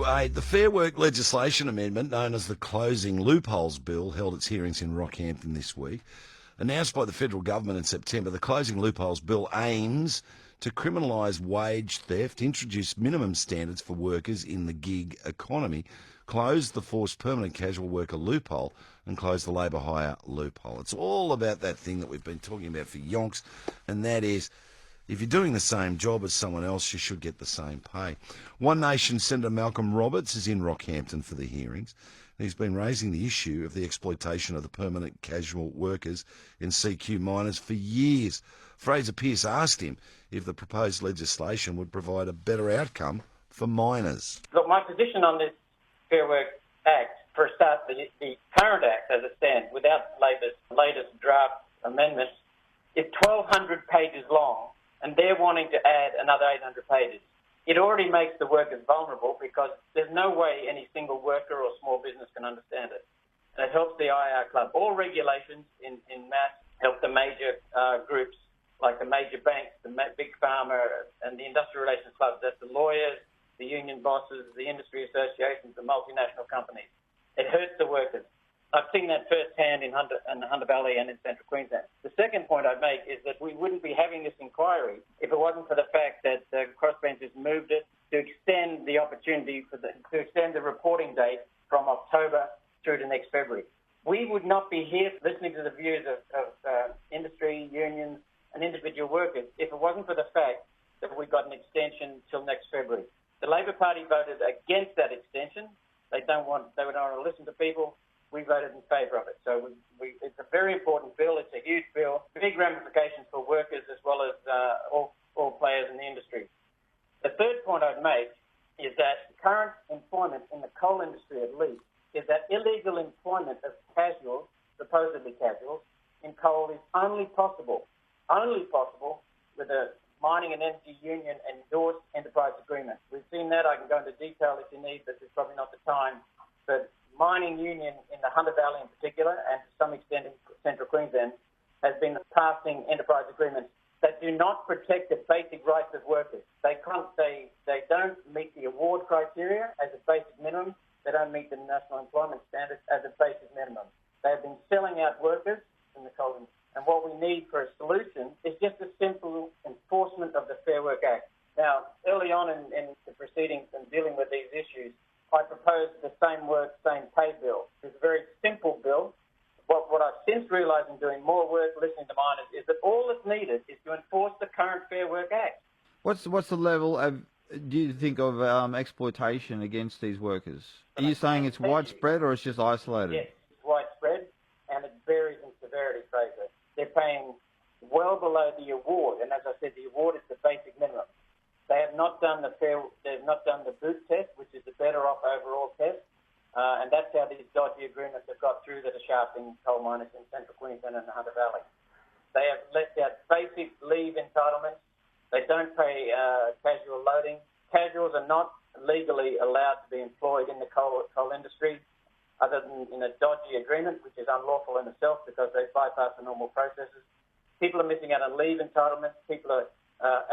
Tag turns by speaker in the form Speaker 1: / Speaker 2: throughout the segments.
Speaker 1: 228. The Fair Work legislation amendment, known as the Closing Loopholes Bill, held its hearings in Rockhampton this week. Announced by the federal government in September, the Closing Loopholes Bill aims to criminalise wage theft, introduce minimum standards for workers in the gig economy, close the forced permanent casual worker loophole, and close the labour hire loophole. It's all about that thing that we've been talking about for yonks, and that is, if you're doing the same job as someone else, you should get the same pay. One Nation Senator Malcolm Roberts is in Rockhampton for the hearings. He's been raising the issue of the exploitation of the permanent casual workers in CQ miners for years. Fraser Pearce asked him if the proposed legislation would provide a better outcome for miners.
Speaker 2: Look, my position on this Fair Work Act, for a start, the current Act as it stands, without Labor's latest draft amendments, is 1,200 pages long, and they're wanting to add another 800 pages. It already makes the workers vulnerable because there's no way any single worker or small business can understand it. And it helps the IR Club. All regulations in mass help the major groups, like the major banks, the big pharma, and the industrial relations clubs. That's the lawyers, the union bosses, the industry associations, the multinational companies. It hurts the workers. I've seen that firsthand in the Hunter Valley and in Central Queensland. The second point I'd make is that we wouldn't be having this inquiry if it wasn't for the fact that crossbenchers moved it to extend the opportunity to extend the reporting date from October through to next February. We would not be here listening to the views of industry, unions, and individual workers if it wasn't for the fact that we got an extension till next February. The Labor Party voted against that extension. They don't want to listen to people. We voted in favour of it. So it's a very important bill. It's a huge bill. Big ramifications for workers as well as all players in the industry. The third point I'd make is that current employment in the coal industry, at least, is that illegal employment of casuals, supposedly casuals, in coal is only possible with a mining and energy union endorsed enterprise agreement. We've seen that. I can go into detail if you need, but it's probably not the time. But mining union in the Hunter Valley in particular, and to some extent in Central Queensland, has been passing enterprise agreements that do not protect the basic rights of workers. They don't meet the award criteria as a basic minimum. They don't meet the national employment standards as a basic minimum. They have been selling out workers in the coal industry. And what we need for a solution is just a simple enforcement of the Fair Work Act. Now, early on in the proceedings and dealing with these issues, I proposed the Same Work, Same Pay bill. It's a very simple bill. What I've since realised in doing more work, listening to miners, is that all that's needed is to enforce the current Fair Work Act.
Speaker 3: What's the level of, do you think, of exploitation against these workers? Are you saying it's widespread or it's just isolated?
Speaker 2: Yes, it's widespread, and it varies in severity, Fraser. They're paying well below the award, and as I said, the award is the basic minimum. They have not done the boot test, which is the better off overall test, and that's how these dodgy agreements have got through that are shafting coal miners in Central Queensland and the Hunter Valley. They have left out basic leave entitlements. They don't pay casual loading. Casuals are not legally allowed to be employed in the coal industry other than in a dodgy agreement, which is unlawful in itself because they bypass the normal processes. People are missing out on leave entitlements. People are,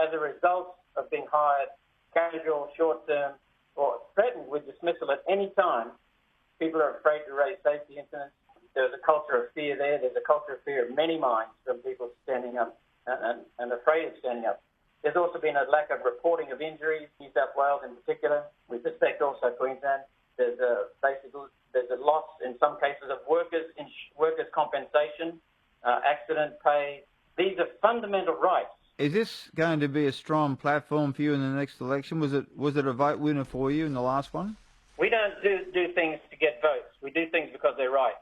Speaker 2: as a result of being hired casual, short-term, or threatened with dismissal at any time, people are afraid to raise safety incidents. There's a culture of fear there. There's a culture of fear of many minds from people standing up and afraid of standing up. There's also been a lack of reporting of injuries, New South Wales in particular. We suspect also Queensland. There's a loss in some cases of workers' compensation, accident pay. These are fundamental rights.
Speaker 3: Is this going to be a strong platform for you in the next election? Was it a vote winner for you in the last one?
Speaker 2: We don't do things to get votes. We do things because they're right.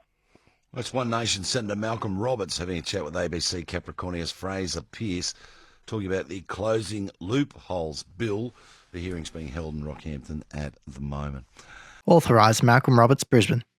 Speaker 1: That's One Nation Senator Malcolm Roberts having a chat with ABC Capricornia's Fraser Pearce, talking about the Closing Loopholes Bill. The hearing's being held in Rockhampton at the moment.
Speaker 4: Authorised Malcolm Roberts, Brisbane.